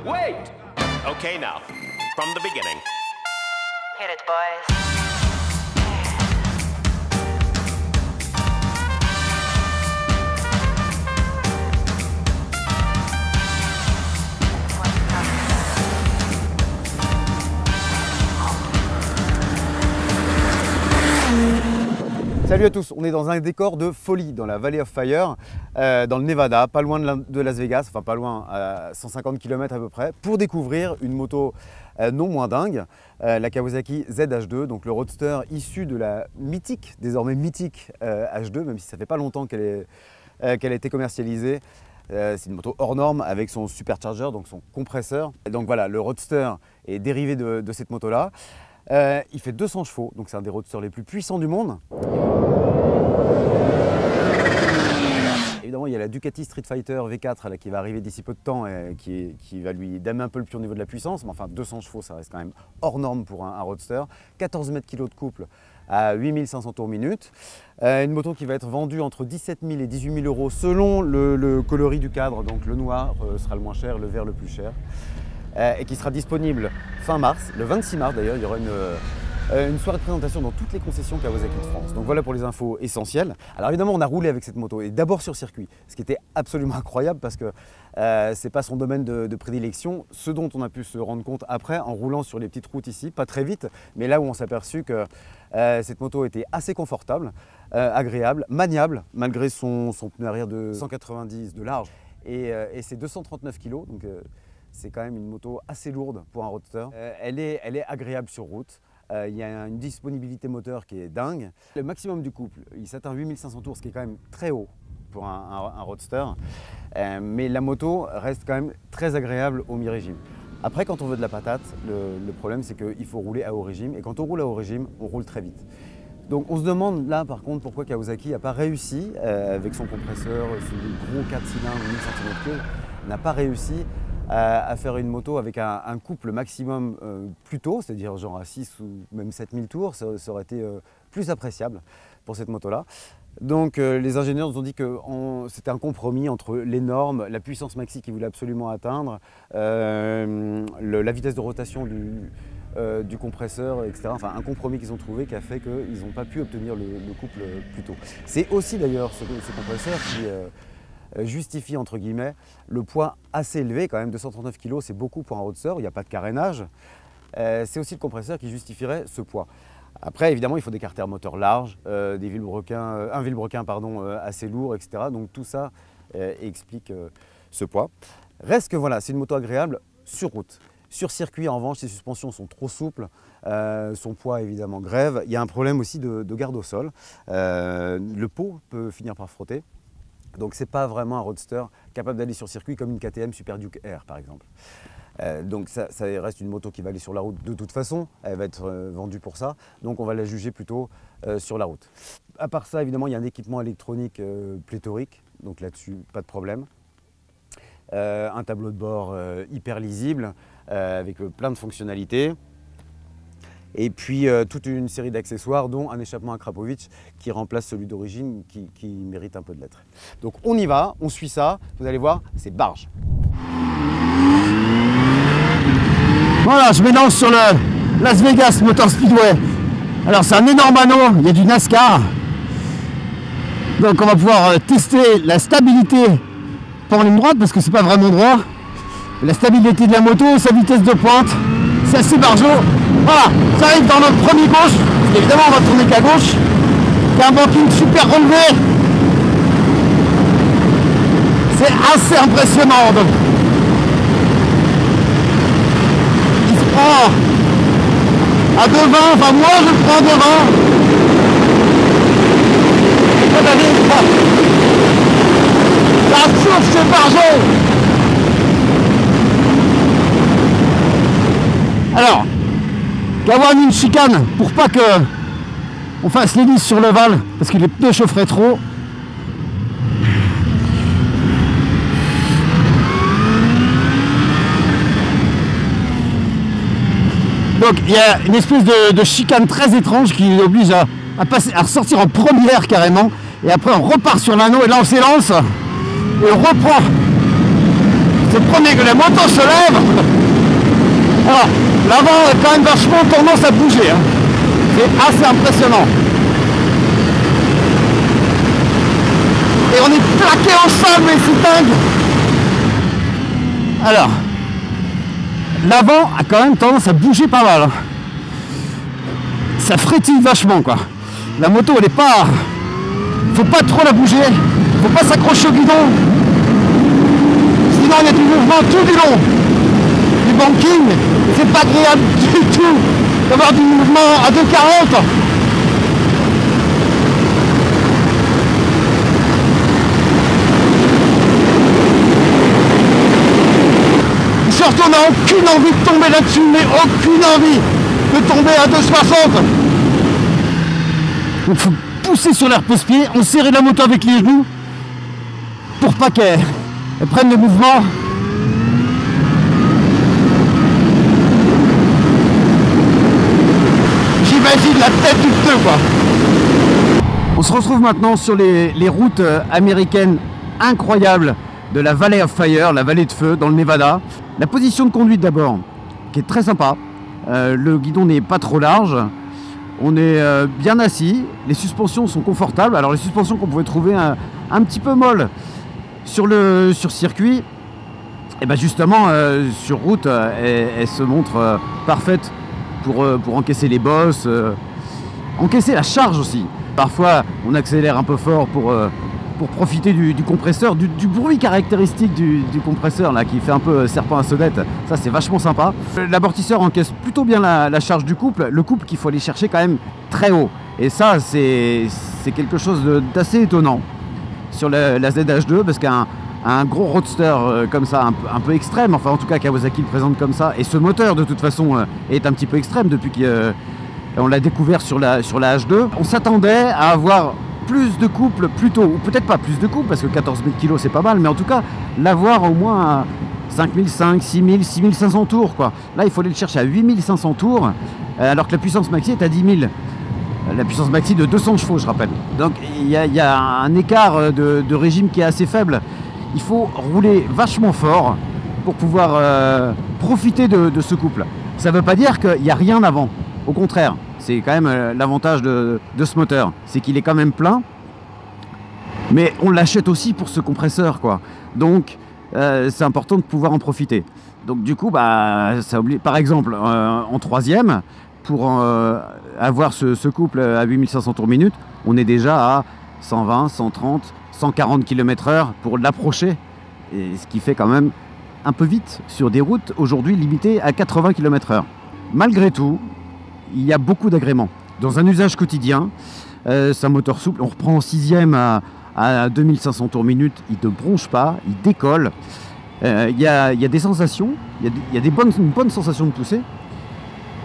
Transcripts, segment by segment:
Wait! Okay, now, from the beginning. Hit it, boys. Salut à tous, on est dans un décor de folie dans la Valley of Fire, dans le Nevada, pas loin de Las Vegas, enfin pas loin, à 150 km à peu près, pour découvrir une moto non moins dingue, la Kawasaki ZH2, donc le roadster issu de la mythique, désormais mythique H2, même si ça fait pas longtemps qu'elle a été commercialisée. C'est une moto hors norme avec son supercharger, donc son compresseur. Et donc voilà, le roadster est dérivé de cette moto-là. Il fait 200 chevaux, donc c'est un des roadsters les plus puissants du monde. Évidemment, il y a la Ducati Street Fighter V4 là, qui va arriver d'ici peu de temps et qui va lui damer un peu le pied au niveau de la puissance. Mais enfin, 200 chevaux, ça reste quand même hors norme pour un roadster. 14 mètres kg de couple à 8500 tours minute. Une moto qui va être vendue entre 17 000 et 18 000 euros selon le coloris du cadre. Donc le noir sera le moins cher, le vert le plus cher. Et qui sera disponible fin mars, le 26 mars d'ailleurs, il y aura une soirée de présentation dans toutes les concessions Kawasaki de France. Donc voilà pour les infos essentielles. Alors évidemment on a roulé avec cette moto et d'abord sur circuit, ce qui était absolument incroyable parce que c'est pas son domaine de prédilection, ce dont on a pu se rendre compte après en roulant sur les petites routes ici, pas très vite, mais là où on s'est aperçu que cette moto était assez confortable, agréable, maniable malgré son pneu arrière de 190 de large et ses 239 kg. Donc, c'est quand même une moto assez lourde pour un roadster. Elle est agréable sur route. Il y a une disponibilité moteur qui est dingue. Le maximum du couple, il s'atteint 8500 tours, ce qui est quand même très haut pour un roadster. Mais la moto reste quand même très agréable au mi-régime. Après, quand on veut de la patate, le problème c'est qu'il faut rouler à haut régime. Et quand on roule à haut régime, on roule très vite. Donc on se demande là par contre pourquoi Kawasaki n'a pas réussi, avec son compresseur, ce gros 4 cylindres, 1000 cm3, n'a pas réussi à faire une moto avec un couple maximum plus tôt, c'est-à-dire genre à 6 ou même 7000 tours, ça aurait été plus appréciable pour cette moto-là. Donc les ingénieurs nous ont dit que c'était un compromis entre les normes, la puissance maxi qu'ils voulaient absolument atteindre, la vitesse de rotation du compresseur, etc. Enfin un compromis qu'ils ont trouvé qui a fait qu'ils n'ont pas pu obtenir le couple plus tôt. C'est aussi d'ailleurs ce compresseur qui justifie entre guillemets le poids assez élevé, quand même 239 kg, c'est beaucoup pour un roadster, il n'y a pas de carénage. C'est aussi le compresseur qui justifierait ce poids. Après évidemment il faut des carters moteurs larges, un vilebrequin assez lourd, etc. Donc tout ça explique ce poids. Reste que voilà, c'est une moto agréable sur route. Sur circuit en revanche, ses suspensions sont trop souples, son poids évidemment grève. Il y a un problème aussi de garde au sol, le pot peut finir par frotter. Donc c'est pas vraiment un roadster capable d'aller sur circuit comme une KTM Super Duke R par exemple. Donc ça reste une moto qui va aller sur la route de toute façon, elle va être vendue pour ça, donc on va la juger plutôt sur la route. À part ça évidemment il y a un équipement électronique pléthorique, donc là-dessus pas de problème. Un tableau de bord hyper lisible avec plein de fonctionnalités. Et puis toute une série d'accessoires dont un échappement à Krapovic qui remplace celui d'origine qui mérite un peu de l'être. Donc on y va, on suit ça, vous allez voir, c'est barge. Voilà, je m'élance sur le Las Vegas Motor Speedway. Alors c'est un énorme anneau, il y a du NASCAR. Donc on va pouvoir tester la stabilité pas en ligne droite parce que c'est pas vraiment droit. La stabilité de la moto, sa vitesse de pointe, c'est assez barjot. Voilà, ça arrive dans notre premier gauche, évidemment on va tourner qu'à gauche. Il y a un banking super relevé. C'est assez impressionnant. Donc. Il se prend à 2,20, enfin moi je le prends à 2,20. La souffle c'est barjot. Alors, d'avoir une chicane pour pas que on fasse l'hélice sur le val parce que les pneus chaufferaient trop. Donc il y a une espèce de chicane très étrange qui oblige à ressortir en première carrément et après on repart sur l'anneau et là on s'élance et on reprend c'est le premier que la moto se lève. Alors, l'avant a quand même vachement tendance à bouger. Hein. C'est assez impressionnant. Et on est plaqué au sol, mais c'est dingue. Alors, l'avant a quand même tendance à bouger pas mal. Hein. Ça frétille vachement, quoi. La moto, elle est pas... Faut pas trop la bouger. Faut pas s'accrocher au guidon. Sinon, il y a du mouvement tout du long. Du banking, c'est pas agréable du tout d'avoir du mouvement à 2,40. Surtout, on n'a aucune envie de tomber là-dessus, mais aucune envie de tomber à 2,60. Donc, faut pousser sur l'air pose-pied, on serre la moto avec les genoux pour pas qu'elle prenne le mouvement. J'imagine la tête du pneu, quoi. On se retrouve maintenant sur les routes américaines incroyables de la Valley of Fire, la vallée de feu dans le Nevada. La position de conduite d'abord, qui est très sympa. Le guidon n'est pas trop large. On est bien assis. Les suspensions sont confortables. Alors les suspensions qu'on pouvait trouver un petit peu molles sur circuit, et ben justement sur route, elles se montrent parfaites pour encaisser les bosses, encaisser la charge aussi. Parfois on accélère un peu fort pour profiter du compresseur, du bruit caractéristique du compresseur là, qui fait un peu serpent à sonnette. Ça c'est vachement sympa. L'amortisseur encaisse plutôt bien la charge du couple. Le couple qu'il faut aller chercher quand même très haut. Et ça c'est quelque chose d'assez étonnant sur la ZH2, parce qu'un gros roadster comme ça, un peu extrême, enfin en tout cas Kawasaki le présente comme ça, et ce moteur de toute façon est un petit peu extrême depuis qu'on l'a découvert sur la H2. On s'attendait à avoir plus de couple plus tôt, ou peut-être pas plus de couple, parce que 14 000 kg c'est pas mal, mais en tout cas l'avoir au moins à 5500, 6000, 6500 tours, quoi. Là il faut aller le chercher à 8500 tours, alors que la puissance maxi est à 10 000. La puissance maxi de 200 chevaux, je rappelle. Donc il y a un écart de régime qui est assez faible. Il faut rouler vachement fort pour pouvoir profiter de ce couple. Ça ne veut pas dire qu'il n'y a rien avant. Au contraire, c'est quand même l'avantage de ce moteur. C'est qu'il est quand même plein. Mais on l'achète aussi pour ce compresseur, quoi. Donc c'est important de pouvoir en profiter. Donc du coup, ça oblige. Par exemple, en troisième, pour avoir ce couple à 8500 tours minute, on est déjà à 120, 130, 140 km/h pour l'approcher, et ce qui fait quand même un peu vite sur des routes aujourd'hui limitées à 80 km/h. Malgré tout, il y a beaucoup d'agréments. Dans un usage quotidien, c'est un moteur souple. On reprend en sixième à 2500 tours minute, il ne bronche pas, il décolle. Il y a des sensations, il y a une bonne sensation de poussée.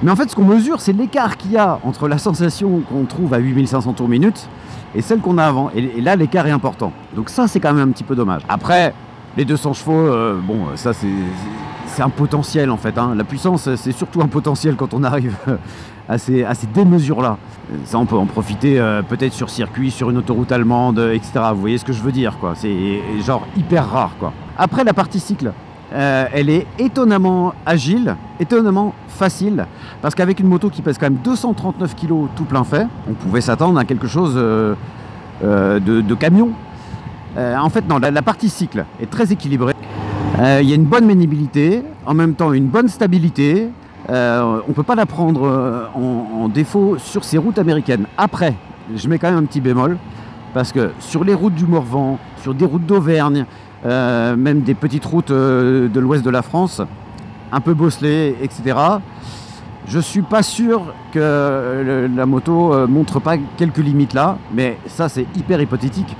Mais en fait, ce qu'on mesure, c'est l'écart qu'il y a entre la sensation qu'on trouve à 8500 tours minute et celle qu'on a avant. Et là, l'écart est important. Donc ça, c'est quand même un petit peu dommage. Après, les 200 chevaux, ça, c'est un potentiel, en fait. Hein. La puissance, c'est surtout un potentiel quand on arrive à ces démesures-là. Ça, on peut en profiter peut-être sur circuit, sur une autoroute allemande, etc. Vous voyez ce que je veux dire, quoi. C'est genre hyper rare, quoi. Après, la partie cycle, elle est étonnamment agile, étonnamment facile, parce qu'avec une moto qui pèse quand même 239 kg tout plein fait, on pouvait s'attendre à quelque chose de camion. En fait, non, la partie cycle est très équilibrée. Il y a une bonne maniabilité, en même temps une bonne stabilité. On ne peut pas la prendre en défaut sur ces routes américaines. Après, je mets quand même un petit bémol, parce que sur les routes du Morvan, sur des routes d'Auvergne, même des petites routes de l'ouest de la France, un peu bosselées, etc. Je suis pas sûr que la moto montre pas quelques limites là, mais ça c'est hyper hypothétique.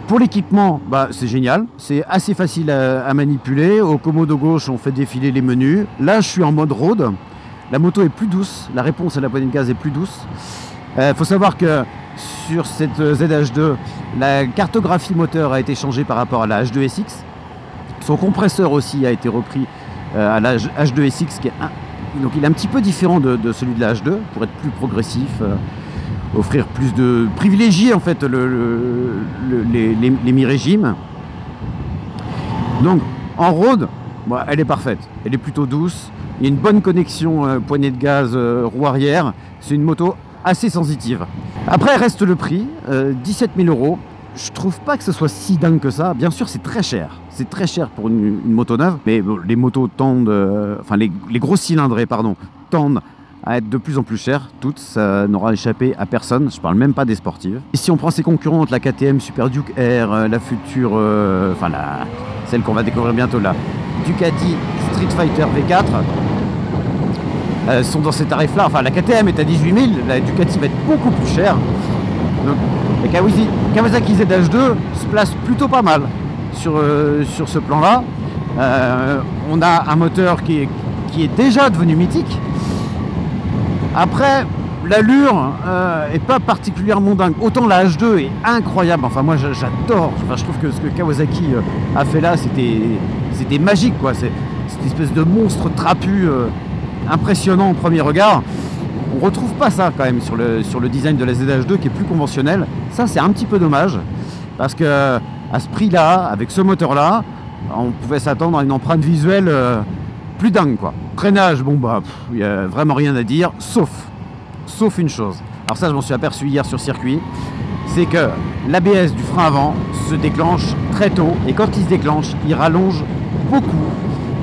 Pour l'équipement, c'est génial, c'est assez facile à manipuler. Au commodo gauche, on fait défiler les menus. Là, je suis en mode road. La moto est plus douce, la réponse à la poignée de gaz est plus douce. Faut savoir que sur cette ZH2, la cartographie moteur a été changée par rapport à la H2SX. Son compresseur aussi a été repris à la H2SX, donc il est un petit peu différent de celui de la H2 pour être plus progressif, offrir plus de privilégier en fait les mi-régimes. Donc En road, bon, elle est parfaite. Elle est plutôt douce. Il y a une bonne connexion poignée de gaz roue arrière. C'est une moto assez sensitive. Après reste le prix, 17 000 €. Je trouve pas que ce soit si dingue que ça. Bien sûr, c'est très cher. C'est très cher pour une moto neuve. Mais bon, les motos tendent, enfin les gros cylindrés, pardon, tendent à être de plus en plus chères. Toutes, ça n'aura échappé à personne. Je parle même pas des sportives. Et si on prend ses concurrentes, la KTM Super Duke R, la future, celle qu'on va découvrir bientôt, la Ducati Street Fighter V4, sont dans ces tarifs-là. Enfin, la KTM est à 18 000, la Ducati va être beaucoup plus chère. Donc, la Kawasaki ZH2 se place plutôt pas mal sur ce plan-là. On a un moteur qui est déjà devenu mythique. Après, l'allure est pas particulièrement dingue. Autant la H2 est incroyable. Enfin, moi, j'adore. Enfin, je trouve que ce que Kawasaki a fait là, c'était magique, quoi. C'est cette espèce de monstre trapu impressionnant au premier regard. On retrouve pas ça quand même sur le design de la ZH2 qui est plus conventionnel. Ça, c'est un petit peu dommage parce que à ce prix-là, avec ce moteur-là, on pouvait s'attendre à une empreinte visuelle plus dingue, quoi. Freinage, bon bah, il y a vraiment rien à dire, sauf une chose. Alors ça, je m'en suis aperçu hier sur circuit, c'est que l'ABS du frein avant se déclenche très tôt et quand il se déclenche, il rallonge beaucoup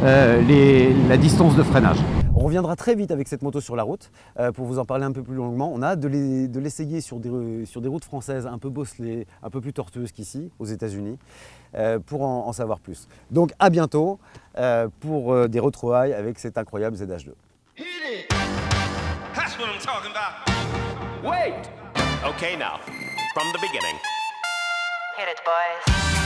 la distance de freinage. On reviendra très vite avec cette moto sur la route pour vous en parler un peu plus longuement. On a hâte de l'essayer sur des routes françaises un peu bosselées, un peu plus tortueuses qu'ici, aux États-Unis, pour en savoir plus. Donc à bientôt pour des retrouvailles avec cette incroyable ZH2. That's what I'm talking about. Wait! Okay, now, from the beginning. Hit it, boys.